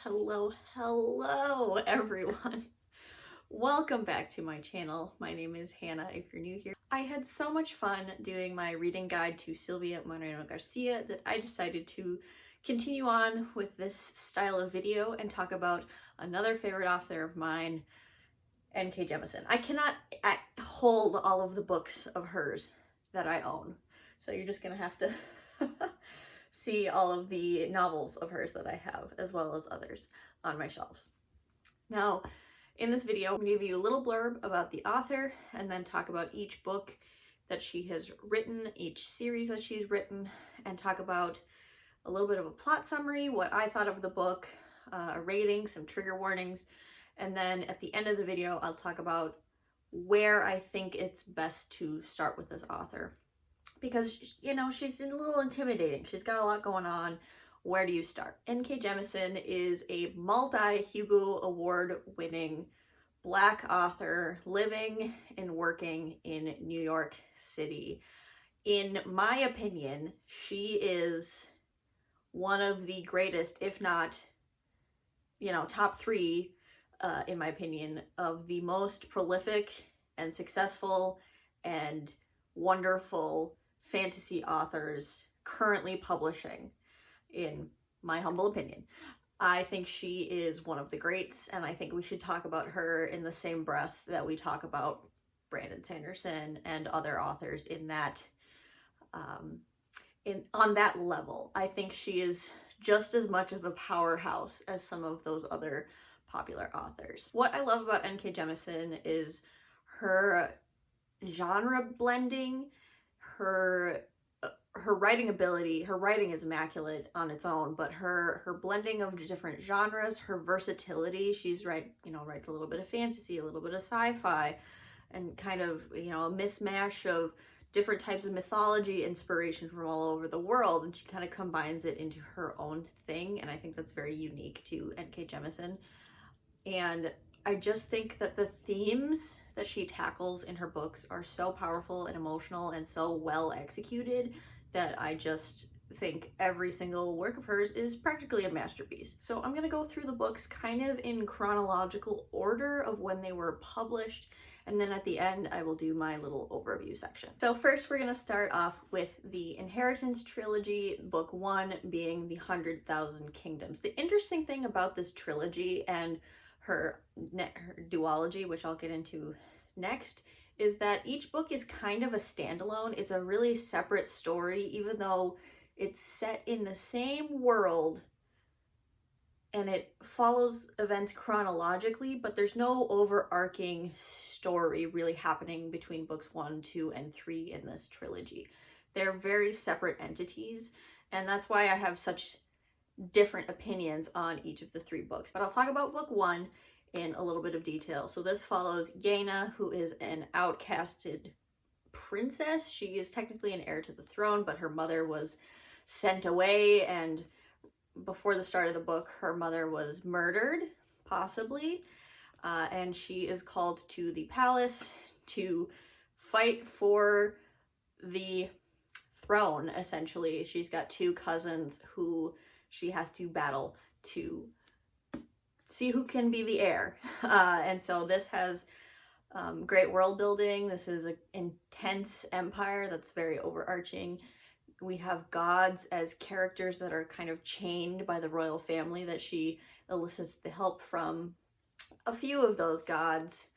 Hello, everyone. Welcome back to my channel. My name is Hannah, if you're new here. I had so much fun doing my reading guide to Silvia Moreno Garcia that I decided to continue on with this style of video and talk about another favorite author of mine, N.K. Jemisin. I cannot hold all of the books of hers that I own, so you're just gonna have to see all of the novels of hers that I have, as well as others on my shelf. Now, in this video, I'm going to give you a little blurb about the author and then talk about each book that she has written, each series that she's written, and talk about a little bit of a plot summary, what I thought of the book, a rating, some trigger warnings, and then at the end of the video, I'll talk about where I think it's best to start with this author. Because, you know, she's a little intimidating. She's got a lot going on. Where do you start? N.K. Jemisin is a multi-Hugo Award-winning Black author living and working in New York City. In my opinion, she is one of the greatest, if not, you know, top three, in my opinion, of the most prolific and successful and wonderful fantasy authors currently publishing, in my humble opinion. I think she is one of the greats, and I think we should talk about her in the same breath that we talk about Brandon Sanderson and other authors in that, on that level. I think she is just as much of a powerhouse as some of those other popular authors. What I love about N.K. Jemisin is her genre blending, her writing ability. Her writing is immaculate on its own, but her blending of different genres, her versatility. She's writes a little bit of fantasy, a little bit of sci-fi, and kind of, you know, a mismatch of different types of mythology inspiration from all over the world, and she kind of combines it into her own thing, and I think that's very unique to N.K. Jemisin. And I just think that the themes that she tackles in her books are so powerful and emotional and so well executed that I just think every single work of hers is practically a masterpiece. So I'm going to go through the books kind of in chronological order of when they were published, and then at the end I will do my little overview section. So first we're going to start off with the Inheritance Trilogy, book 1 being the 100,000 Kingdoms. The interesting thing about this trilogy and her duology, which I'll get into next, is that each book is kind of a standalone. It's a really separate story, even though it's set in the same world and it follows events chronologically, but there's no overarching story really happening between books 1, 2, and 3 in this trilogy. They're very separate entities, and that's why I have such different opinions on each of the 3 books. But I'll talk about book 1 in a little bit of detail. So this follows Yena, who is an outcasted princess. She is technically an heir to the throne, but her mother was sent away, and before the start of the book, her mother was murdered, possibly, and she is called to the palace to fight for the throne, essentially. She's got 2 cousins who she has to battle to see who can be the heir. And so this has great world building. This is an intense empire that's very overarching. We have gods as characters that are kind of chained by the royal family that she elicits the help from. A few of those gods.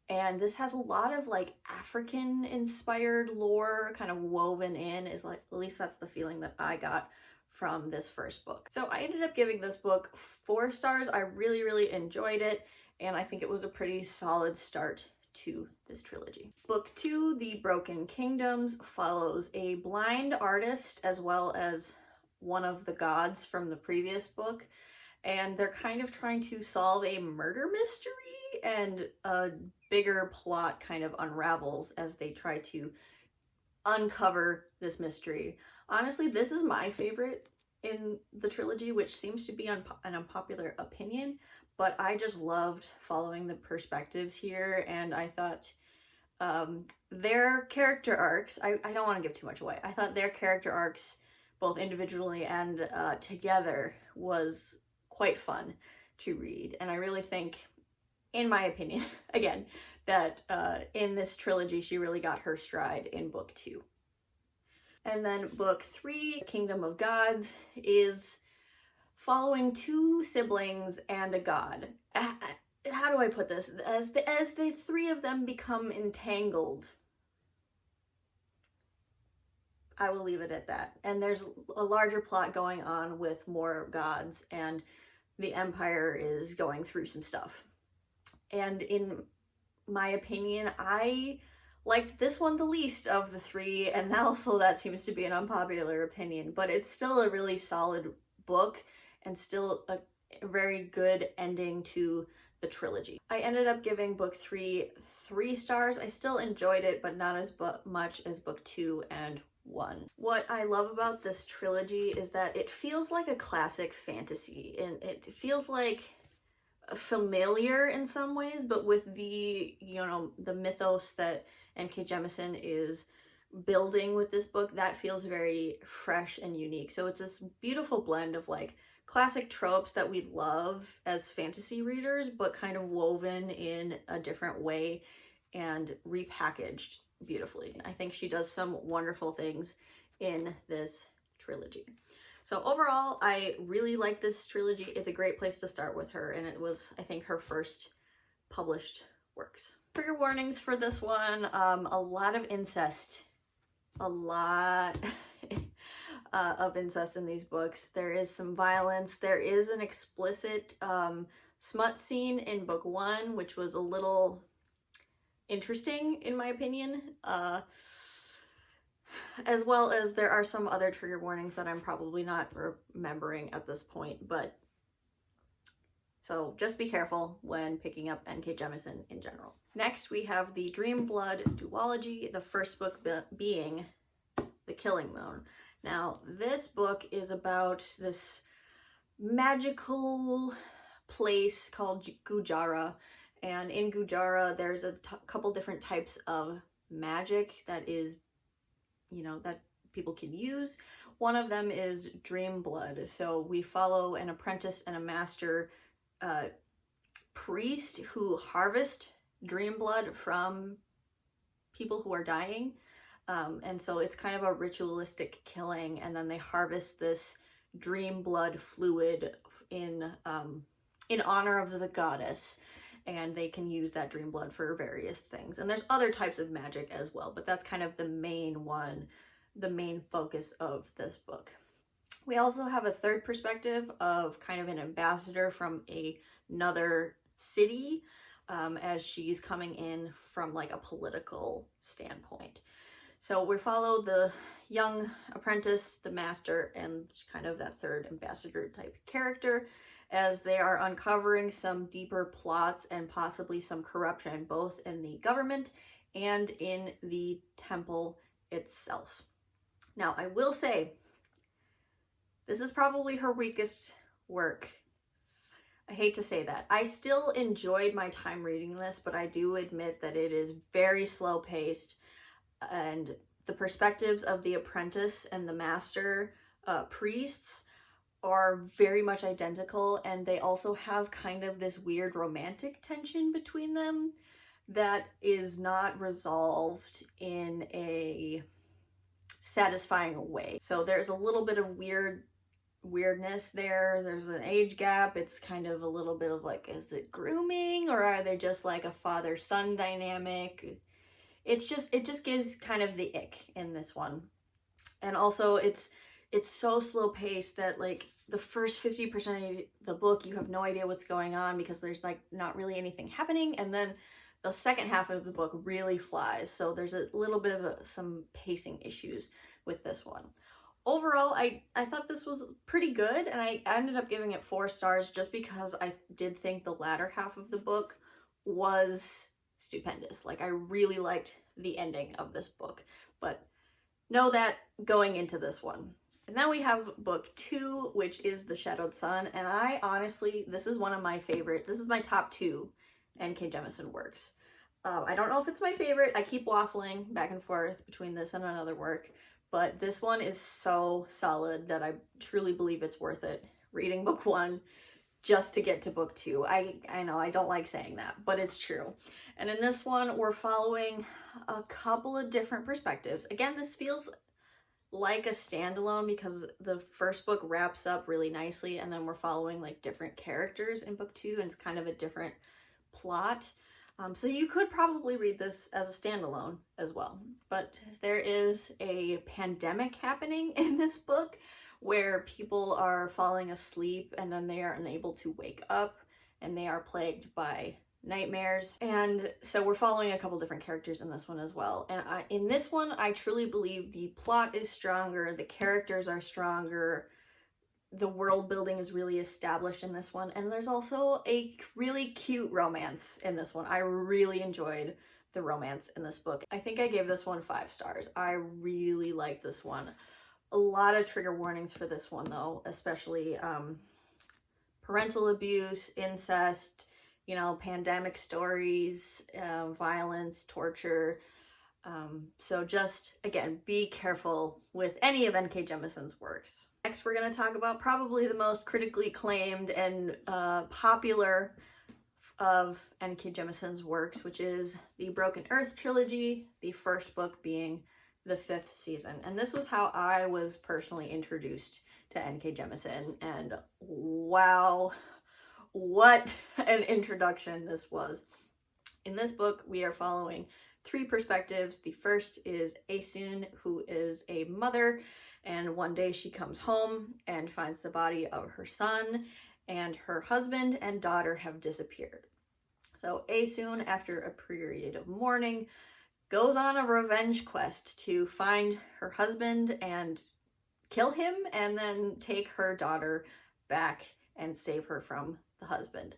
And this has a lot of like African inspired lore kind of woven in, is like, at least that's the feeling that I got from this first book. So I ended up giving this book 4 stars. I really enjoyed it, and I think it was a pretty solid start to this trilogy. Book 2, The Broken Kingdoms, follows a blind artist as well as one of the gods from the previous book, and they're kind of trying to solve a murder mystery, and a bigger plot kind of unravels as they try to uncover this mystery. Honestly, this is my favorite in the trilogy, which seems to be an unpopular opinion, but I just loved following the perspectives here, and I thought their character arcs, I don't want to give too much away, I thought their character arcs, both individually and together, was quite fun to read. And I really think, in my opinion, again, that in this trilogy, she really got her stride in book 2. And then book 3, Kingdom of Gods, is following 2 siblings and a god. How do I put this? As the 3 of them become entangled, I will leave it at that. And there's a larger plot going on with more gods, and the Empire is going through some stuff. And in my opinion, I liked this one the least of the 3, and also that seems to be an unpopular opinion, but it's still a really solid book and still a very good ending to the trilogy. I ended up giving book 3 3 stars. I still enjoyed it, but not as much as book 2 and 1. What I love about this trilogy is that it feels like a classic fantasy, and it feels like familiar in some ways, but with the, you know, the mythos that N.K. Jemisin is building with this book, that feels very fresh and unique. So it's this beautiful blend of like classic tropes that we love as fantasy readers, but kind of woven in a different way and repackaged beautifully. I think she does some wonderful things in this trilogy. So overall, I really like this trilogy. It's a great place to start with her, and it was, I think, her first published works. Trigger warnings for this one: a lot of incest. A lot of incest in these books. There is some violence. There is an explicit smut scene in book 1, which was a little interesting in my opinion. As well as there are some other trigger warnings that I'm probably not remembering at this point, but so just be careful when picking up N.K. Jemisin in general. Next, we have the Dreamblood Duology, the first book being The Killing Moon. Now, this book is about this magical place called Gujara, and in Gujara, there's a couple different types of magic that is, you know, that people can use. One of them is Dreamblood. So we follow an apprentice and a master priest who harvest Dreamblood from people who are dying. And so it's kind of a ritualistic killing, and then they harvest this Dreamblood fluid in honor of the goddess, and they can use that Dreamblood for various things. And there's other types of magic as well, but that's kind of the main one, the main focus of this book. We also have a third perspective of kind of an ambassador from another city, as she's coming in from like a political standpoint. So we follow the young apprentice, the master, and kind of that third ambassador type character as they are uncovering some deeper plots and possibly some corruption, both in the government and in the temple itself. Now, I will say, this is probably her weakest work. I hate to say that. I still enjoyed my time reading this, but I do admit that it is very slow paced, and the perspectives of the apprentice and the master priests are very much identical, and they also have kind of this weird romantic tension between them that is not resolved in a satisfying way. So there's a little bit of weirdness there. There's an age gap. It's kind of a little bit of like, is it grooming, or are they just like a father-son dynamic? It just gives kind of the ick in this one. And also it's so slow paced that like the first 50% of the book, you have no idea what's going on because there's like not really anything happening. And then the second half of the book really flies. So there's a little bit of some pacing issues with this one. Overall, I thought this was pretty good, and I ended up giving it 4 stars just because I did think the latter half of the book was stupendous. Like, I really liked the ending of this book, but know that going into this one. And then we have book 2, which is The Shadowed Sun, and I honestly, this is one of my favorite, this is my top 2 N.K. Jemisin works. I don't know if it's my favorite. I keep waffling back and forth between this and another work, but this one is so solid that I truly believe it's worth it. Reading book 1, just to get to book 2. I know I don't like saying that, but it's true. And in this one, we're following a couple of different perspectives. Again, this feels like a standalone because the first book wraps up really nicely, and then we're following like different characters in book 2, and it's kind of a different plot. So you could probably read this as a standalone as well. But there is a pandemic happening in this book where people are falling asleep and then they are unable to wake up, and they are plagued by nightmares. And so we're following a couple different characters in this one as well. And in this one, I truly believe the plot is stronger, the characters are stronger, the world building is really established in this one, and there's also a really cute romance in this one. I really enjoyed the romance in this book. I think I gave this one 5 stars. I really like this one. A lot of trigger warnings for this one though, especially parental abuse, incest, you know, pandemic stories, violence, torture. So just, again, be careful with any of N.K. Jemisin's works. Next, we're going to talk about probably the most critically acclaimed and popular of N.K. Jemisin's works, which is the Broken Earth Trilogy, the first book being the 5th season. And this was how I was personally introduced to N.K. Jemisin, and wow, what an introduction this was. In this book, we are following 3 perspectives. The first is Aesun, who is a mother, and one day she comes home and finds the body of her son, and her husband and daughter have disappeared. So Aesun, after a period of mourning, goes on a revenge quest to find her husband and kill him, and then take her daughter back and save her from the husband.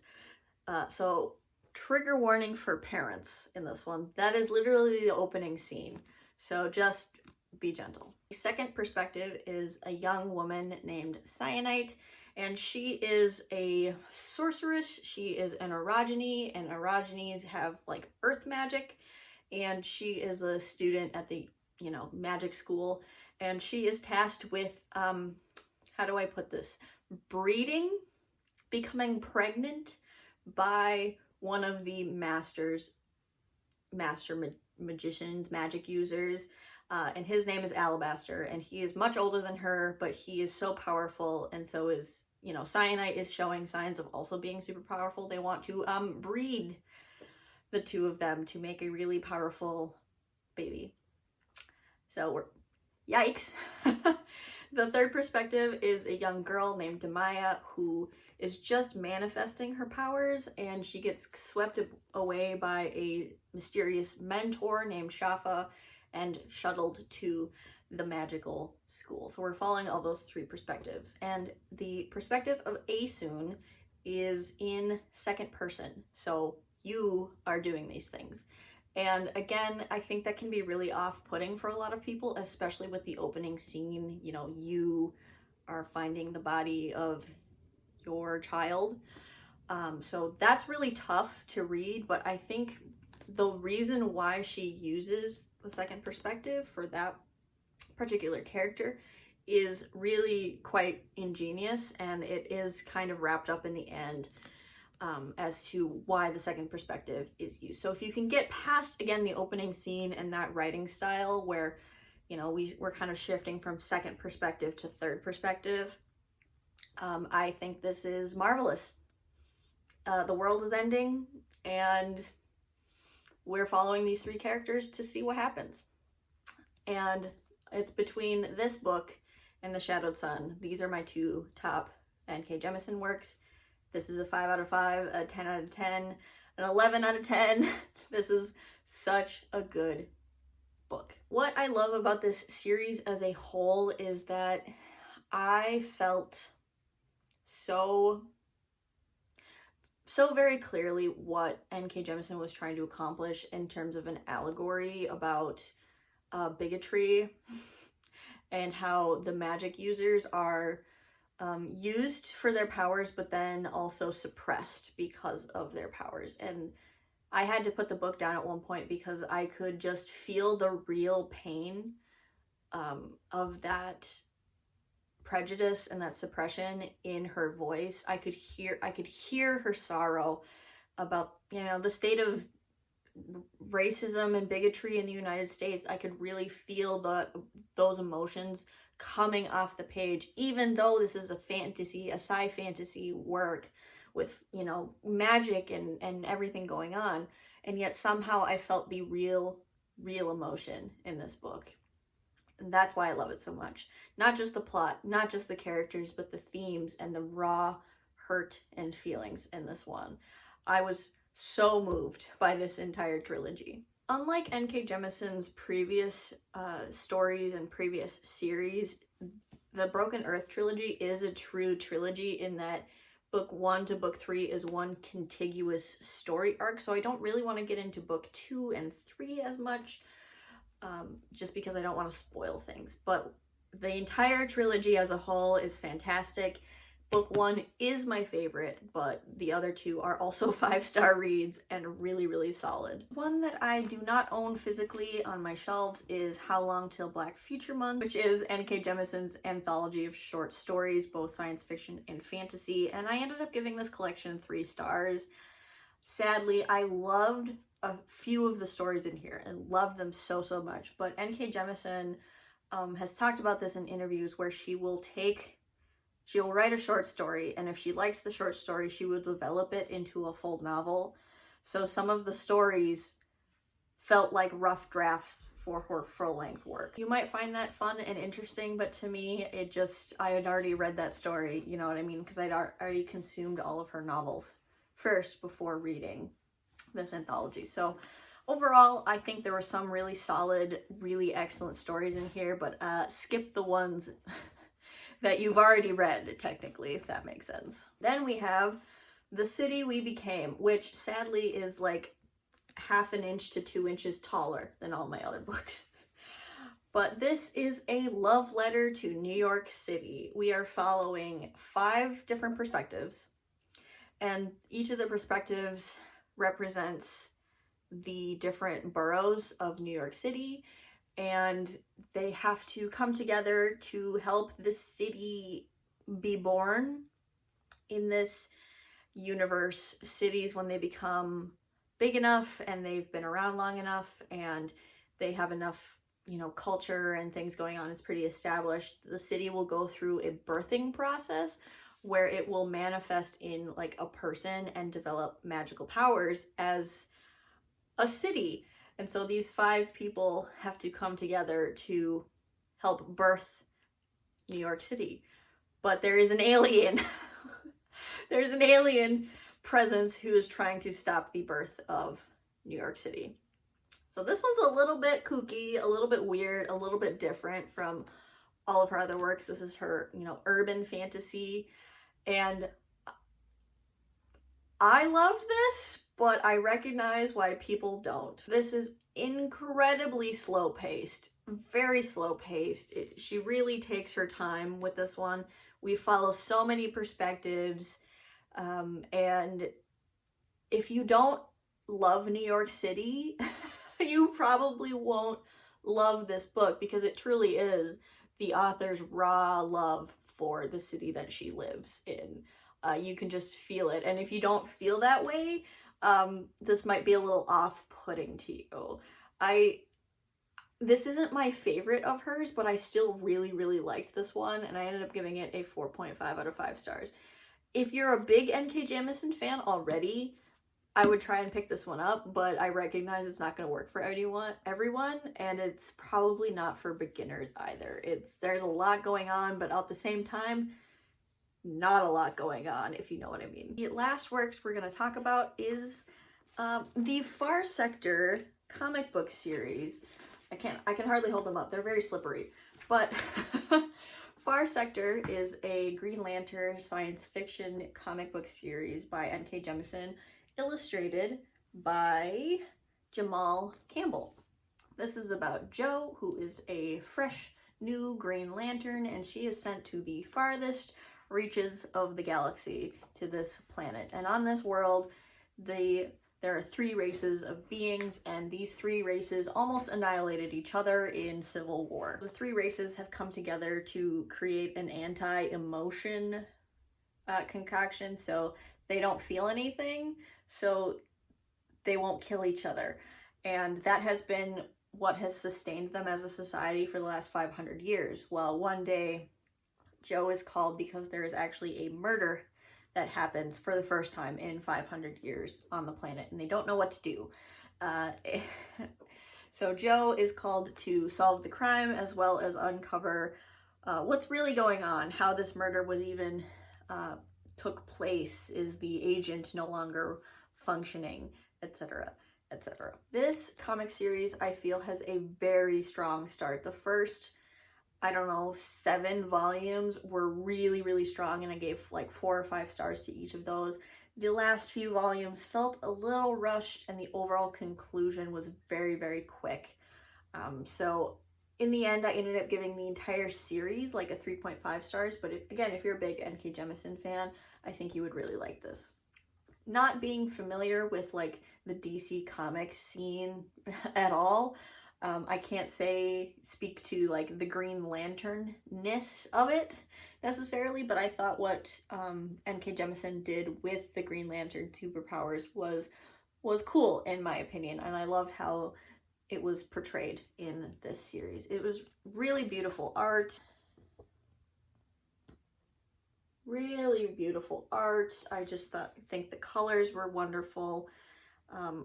So trigger warning for parents in this one. That is literally the opening scene, so just be gentle. The second perspective is a young woman named Cyanite, and she is a sorceress. She is an Erogyne, and Erogynes have like earth magic, and she is a student at the, you know, magic school, and she is tasked with, how do I put this, becoming pregnant by one of the master magicians, magic users, and his name is Alabaster, and he is much older than her, but he is so powerful, and so is, you know, Cyanite is showing signs of also being super powerful. They want to breed the two of them to make a really powerful baby. So yikes. The third perspective is a young girl named Demaya who is just manifesting her powers, and she gets swept away by a mysterious mentor named Shafa and shuttled to the magical school. So we're following all those 3 perspectives, and the perspective of Aesun is in second person, so you are doing these things. And again, I think that can be really off-putting for a lot of people, especially with the opening scene. You know, you are finding the body of your child. So that's really tough to read, but I think the reason why she uses the second perspective for that particular character is really quite ingenious, and it is kind of wrapped up in the end as to why the second perspective is used. So if you can get past, again, the opening scene and that writing style where, you know, we're kind of shifting from second perspective to third perspective, I think this is marvelous. The world is ending, and we're following these 3 characters to see what happens. And it's between this book and The Shadowed Sun. These are my 2 top N.K. Jemisin works. This is a 5 out of 5, a 10 out of 10, an 11 out of 10. This is such a good book. What I love about this series as a whole is that I felt so very clearly what N.K. Jemisin was trying to accomplish in terms of an allegory about bigotry and how the magic users are used for their powers, but then also suppressed because of their powers. And I had to put the book down at one point because I could just feel the real pain of that prejudice and that suppression in her voice. I could hear her sorrow about, you know, the state of racism and bigotry in the United States. I could really feel those emotions coming off the page, even though this is a fantasy, a sci fantasy work with, you know, magic and everything going on. And yet somehow I felt the real emotion in this book. And that's why I love it so much. Not just the plot, not just the characters, but the themes and the raw hurt and feelings in this one. I was so moved by this entire trilogy. Unlike N.K. Jemisin's previous stories and previous series, the Broken Earth trilogy is a true trilogy in that book 1 to book 3 is one contiguous story arc, so I don't really want to get into book 2 and 3 as much, just because I don't want to spoil things. But the entire trilogy as a whole is fantastic. Book 1 is my favorite, but the other 2 are also 5-star reads and really solid. One that I do not own physically on my shelves is How Long Till Black Future Month, which is N.K. Jemisin's anthology of short stories, both science fiction and fantasy, and I ended up giving this collection 3 stars. Sadly, I loved a few of the stories in here and loved them so much, but N.K. Jemisin has talked about this in interviews where she'll write a short story, and if she likes the short story, she will develop it into a full novel. So some of the stories felt like rough drafts for her full-length work. You might find that fun and interesting, but to me, I had already read that story, you know what I mean? Because I'd already consumed all of her novels first before reading this anthology. So overall, I think there were some really solid, really excellent stories in here, but skip the ones that you've already read, technically, if that makes sense. Then we have The City We Became, which sadly is like 1/2 inch to 2 inches taller than all my other books. But this is a love letter to New York City. We are following 5 different perspectives, and each of the perspectives represents the different boroughs of New York City, and they have to come together to help the city be born in this universe. Cities, when they become big enough and they've been around long enough and they have enough, you know, culture and things going on, it's pretty established, the city will go through a birthing process where it will manifest in like a person and develop magical powers as a city. And so these 5 people have to come together to help birth New York City. But there is an alien. There's an alien presence who is trying to stop the birth of New York City. So this one's a little bit kooky, a little bit weird, a little bit different from all of her other works. This is her, you know, urban fantasy. And I love this, but I recognize why people don't. This is incredibly slow-paced, very slow-paced. She really takes her time with this one. We follow so many perspectives, and if you don't love New York City, you probably won't love this book, because it truly is the author's raw love for the city that she lives in. You can just feel it, and if you don't feel that way, this might be a little off-putting to you. This isn't my favorite of hers, but I still really liked this one, and I ended up giving it a 4.5 out of 5 stars. If you're a big N.K. Jemisin fan already, I would try and pick this one up, but I recognize it's not going to work for everyone, and it's probably not for beginners either. There's a lot going on, but at the same time, not a lot going on, if you know what I mean. The last works we're going to talk about is the Far Sector comic book series. I can hardly hold them up. They're very slippery. But Far Sector is a Green Lantern science fiction comic book series by N.K. Jemisin, illustrated by Jamal Campbell. This is about Jo, who is a fresh new Green Lantern, and she is sent to the farthest reaches of the galaxy, to this planet. And on this world, the there are 3 races of beings, and these 3 races almost annihilated each other in civil war. The 3 races have come together to create an anti-emotion concoction, so they don't feel anything, so they won't kill each other. And that has been what has sustained them as a society for the last 500 years. Well, one day, Joe is called because there is actually a murder that happens for the first time in 500 years on the planet, and they don't know what to do. So Joe is called to solve the crime as well as uncover what's really going on, how this murder was even took place, is the agent no longer functioning, etc., etc. This comic series, I feel, has a very strong start. The first, I don't know, 7 volumes were really, really strong, and I gave like 4 or 5 stars to each of those. The last few volumes felt a little rushed, and the overall conclusion was very, very quick. So in the end, I ended up giving the entire series like a 3.5 stars, but again, if you're a big N.K. Jemisin fan, I think you would really like this. Not being familiar with like the DC Comics scene at all, I can't speak to like the Green Lantern-ness of it necessarily, but I thought what N.K. Jemisin did with the Green Lantern superpowers was cool in my opinion, and I loved how it was portrayed in this series. It was really beautiful art. Really beautiful art. I just think the colors were wonderful.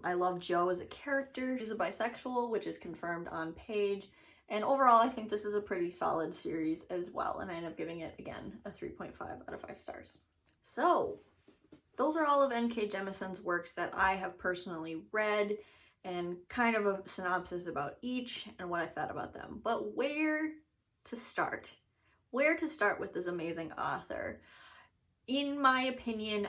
I love Joe as a character. He's a bisexual, which is confirmed on page. And overall, I think this is a pretty solid series as well. And I end up giving it, again, a 3.5 out of 5 stars. So, those are all of N.K. Jemisin's works that I have personally read, and kind of a synopsis about each and what I thought about them. But where to start? Where to start with this amazing author? In my opinion,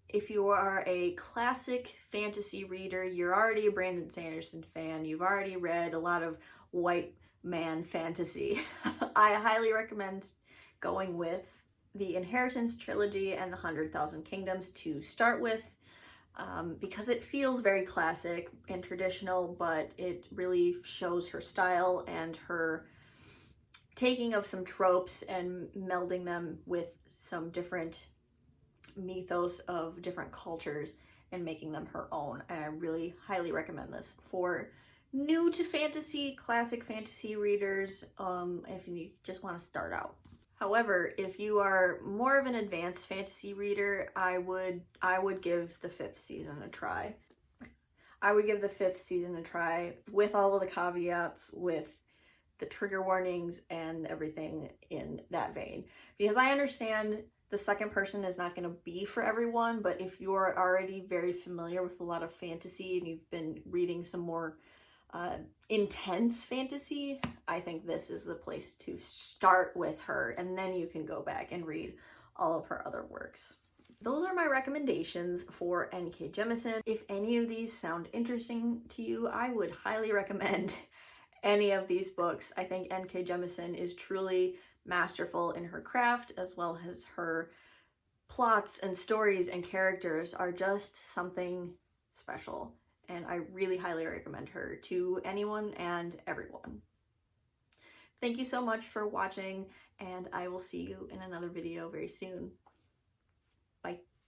if you are a classic fantasy reader, you're already a Brandon Sanderson fan, you've already read a lot of white man fantasy, I highly recommend going with the Inheritance Trilogy and the 100,000 Kingdoms to start with, because it feels very classic and traditional, but it really shows her style and her taking of some tropes and melding them with some different mythos of different cultures and making them her own. And I really highly recommend this for new to fantasy, classic fantasy readers, if you just want to start out. However, if you are more of an advanced fantasy reader, I would give the 5th season a try. I would give the 5th season a try with all of the caveats, with the trigger warnings and everything in that vein. Because I understand the second person is not going to be for everyone, but if you're already very familiar with a lot of fantasy and you've been reading some more intense fantasy, I think this is the place to start with her, and then you can go back and read all of her other works. Those are my recommendations for N.K. Jemisin. If any of these sound interesting to you, I would highly recommend any of these books. I think N.K. Jemisin is truly masterful in her craft, as well as her plots and stories and characters are just something special. And I really highly recommend her to anyone and everyone. Thank you so much for watching, and I will see you in another video very soon. Bye.